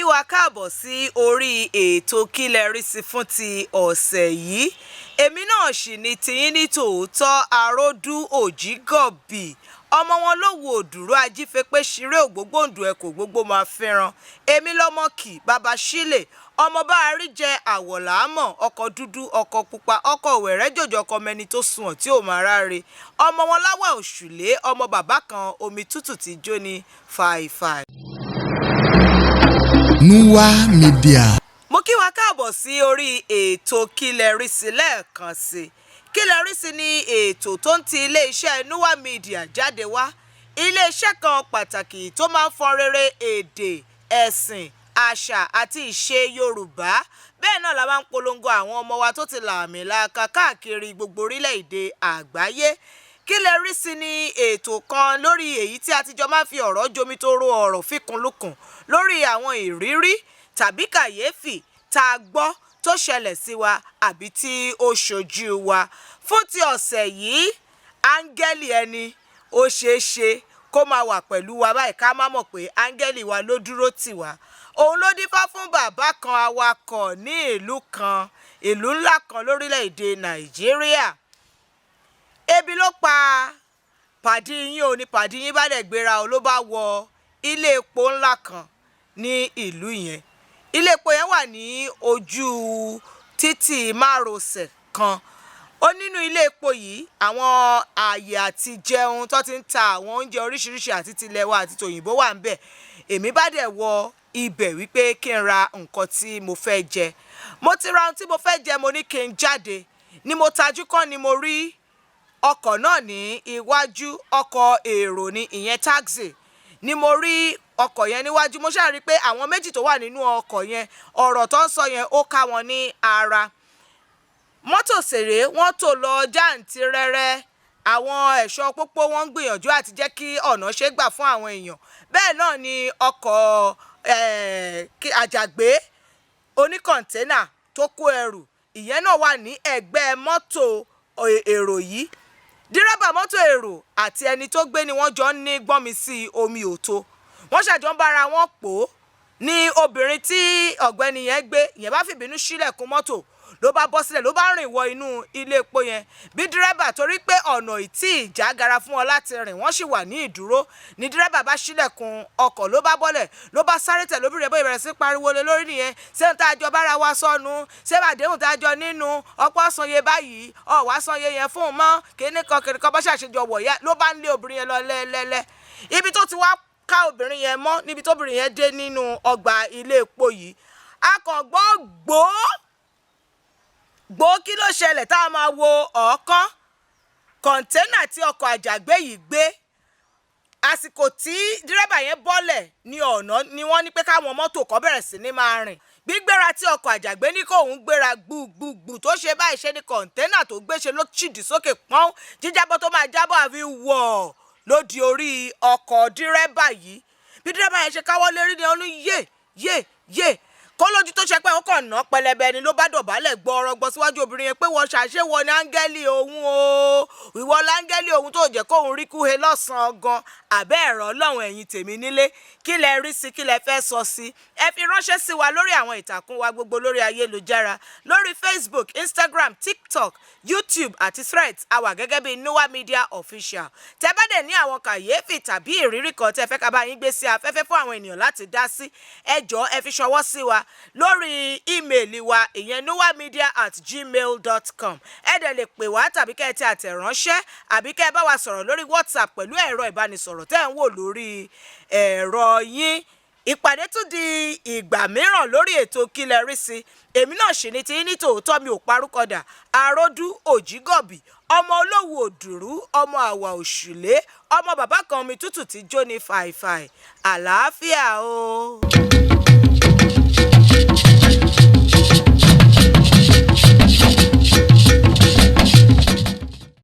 kí wa káàbọ̀ sí orí ètò kílẹ̀ rí sí fún ti ọ̀sẹ̀ yìí. Èmi náà sì ni tiyín ní tòótọ́ àròdú òjígọ̀bì. Ọmọ wọn ló wo òdùrú ajífẹ́pẹ́ ṣeré ògbógbòǹdù ẹ̀kọ́ gbogbo máa fẹ́ràn. Èmi lọ́mọ kì bàbá sílẹ̀. Ọmọ bá a rí jẹ àwọ̀lámọ̀, ọkọ̀ dúdú, ọkọ̀ pupa, ọkọ̀ wẹ̀rẹ́ jòjò, ọkọ̀ mẹni tó sunwọ̀n tí ò máa ráre. Ọmọ wọn láwà òṣùlé, ọmọ bàbá kan omi tútù ti jó ní fàìfàì. Nuwa Media. Mo kí wa káàbọ̀ sí orí ètò kílẹ̀ rí sí lẹ́ẹ̀kan sí. Kílẹ̀ rí sí ni ètò tó ń ti ilé-iṣẹ́ Nuwa Media jáde wá. Ilé-iṣẹ́ kan pàtàkì tó máa ń fọn rere èdè, ẹ̀sìn, àṣà àti ìṣe Yorùbá. Bẹ́ẹ̀ náà la máa ń polongo àwọn ọmọ wa tó ti lààmìlàaka káàkiri gbogbo orílẹ̀-èdè àgbáyé. Kílẹ̀ rí sí ni ètò kan lórí èyí tí a ti jọ máa ń fi ọ̀rọ̀ jomitoro ọ̀rọ̀ fíkunlukùn lórí àwọn ìrírí tàbí kàyéfì tá a gbọ́ tó ṣẹlẹ̀ sí wa àbí tí ó ṣojú wa. Fún ti ọ̀sẹ̀ yìí, áńgẹ́lì ẹni ó ṣeé ṣe kó máa wà pẹ̀lú wa báyìí ká má mọ̀ pé áńgẹ́lì wa ló dúró tì wá. Òun ló dífá fún bàbá kan awakọ̀ ní ìlú ńlá kan lórílẹ̀‐èdè Nàìjíríà. Ebi ló pa pàdí yín ò ní pàdí yín bá dẹ̀ gbéra ò ló bá wọ ilé epo ńlá kan ní ìlú yẹn. Ilé epo yẹn wà ní ojú títì márosẹ̀ kan. Ó nínú ilé epo yìí àwọn ààyè àti jẹun tó ti ń ta àwọn oúnjẹ oríṣiríṣi àti tilẹ̀ wa àti tòyìnbó wà ń bẹ̀. Èmi bá dẹ̀ wọ ibẹ̀ wípé kí n ra nǹkan tí mo fẹ́ jẹ. Mo ti ra ohun tí mo fẹ́ jẹ, mo ní kí n jáde. Ni mo tajú kán ni mo rí ọkọ̀ náà ní iwájú, ọkọ̀ èrò ni ìyẹn taxi. Ni mo rí ọkọ̀ yẹn níwájú, mo ṣáà rí pé àwọn méjì tó wà nínú ọkọ̀ yẹn ọ̀rọ̀ tó ń sọ yẹn ó ká wọn ní ara. Mọ́tò ṣèré wọ́n tò lọ jàǹtìrẹrẹ. Àwọn ẹ̀ṣọ́ pópó wọ́n ń gbìyànjú àti jẹ́ kí ọ̀nà ṣe gbà fún àwọn èèyàn. Bẹ́ẹ̀ náà ni ọkọ̀ àjàgbé oníkọ̀ǹténà tó kó ẹrù ìyẹn náà wà ní ẹ̀gbẹ́ mọ́tò èrò yìí. Dírẹ́bà mọ́tò èrò àti ẹni tó gbé ni wọ́n jọ ń ní gbọ́nmi sí omi òtó. Wọ́n ṣàjọ ń bára wọn pò ó ní obìnrin tí ọ̀gbẹ́ni yẹn gbé ìyẹn bá fìbínú ṣílẹ̀kùn mọ́tò ló bá bọ́ sílẹ̀ ló bá rìn wọ inú ilé epo yẹn. Bí dírẹ́bà torí pé ọ̀nà ìtì ìjágara fún wọn láti rìn wọ́n sì wà ní ìdúró ni dírẹ́bà bá ṣílẹ̀kùn ọkọ̀ ló bá bọ́lẹ̀ ló bá sáré tẹ̀ lóbìnrin bóyá bẹ̀rẹ̀ sí pariwo lé lórí nìyẹn. Ṣé ń tá a jọ bára wa sọnù? Ṣé bàdéhùn tá a jọ nínú ọ̀pọ̀ sanye báyìí ọ̀wá sanye yẹn fún un mọ́ kíní kan bá ṣàṣejọ wọ̀ yá ló bá ń lé obìnrin yẹn lọ lẹ́lẹ́lẹ́. Ibi tó ti wá ká obìnrin yẹn mọ́ níbi tóbìnrin yẹn dé nínú ọgbà ilé epo yìí. Akọ̀gbọ́ gbòó kí ló ṣẹlẹ̀ tá a máa wo ọ̀ọ́kán kọ̀ǹténà tí ọkọ̀ àjàgbé yìí gbé. Àsìkò tí dírẹ́bà yẹn bọ́lẹ̀ ní ọ̀nà ni wọ́n ní pé káwọn mọ́tò kó bẹ̀rẹ̀ sí ní máa rìn. Gbígbéra tí ọkọ̀ àjàgbé ní kó òun gbéra gbùgbùgbù tó ṣe báyìí ṣe ni kọ̀ǹténà tó gbé ṣe ló ṣìdí sókè pọ́n jíjábọ́ tó máa jábọ́ àfi wọ̀ ló di orí ọkọ̀ dírẹ́bà yìí. Bí dírẹ́bà yẹn ṣe káwọ́ lérí ni ó ní yé kó lójú tó ṣe pé òun kàn ná pẹlẹbẹ ni ló bá dọ̀bálẹ̀ gbọ́rọ̀gbọ́ síwájú obìnrin yẹn pé wọ́n ṣàṣewọ ní áńgẹ́lì òun o ìwọ láńgẹ́lì òun tó jẹ́ kóun rí kúhe lọ́sàn-án gan àbẹ́ ẹ̀rọ ọlọ́run ẹ̀yin tèmi nílé kí lẹ rí sí kí lẹ fẹ́ sọ sí. Ẹ fi ránṣẹ́ sí wa lórí àwọn ìtàkùn wa gbogbo lórí ayélujára lórí Facebook, Instagram, TikTok, YouTube àti Threads a wà gẹ́gẹ́ bí Nuwa Media Official. Tẹ́ bá dẹ̀ ní àwọn kàyéfì tàbí ìrírí kan tẹ́ fẹ́ ká bá yín gbé sí afẹ́fẹ́ fún àwọn ènìyàn láti dá sí ẹ jọ̀ọ́ ẹ fi ṣọwọ́ sí wa lórí ímeèlì wa ìyẹn nuwamedia@gmail.com. Ẹ dẹ̀ lè pè wá tàbí kẹ́ ẹ tẹ àtẹ̀ránṣẹ́ àbí kẹ́ ẹ bá wa sọ̀rọ̀ lórí WhatsApp pẹ̀lú ẹ̀rọ ìbánisọ̀rọ̀ tẹ́ ń wò lórí ẹ̀rọ yín. Ìpàdé tún di ìgbà mìíràn lórí ètò kílẹ̀ rí sí. Èmi náà ṣì ní ti ní tòótọ́ mi ò parúkọdà àròdú òjígọ̀bì ọmọ olówó òdùrú ọmọ àwà òṣùlé ọmọ bàbá kan omi tútù tí jó ní fàìfàì. Àlàáfíà o.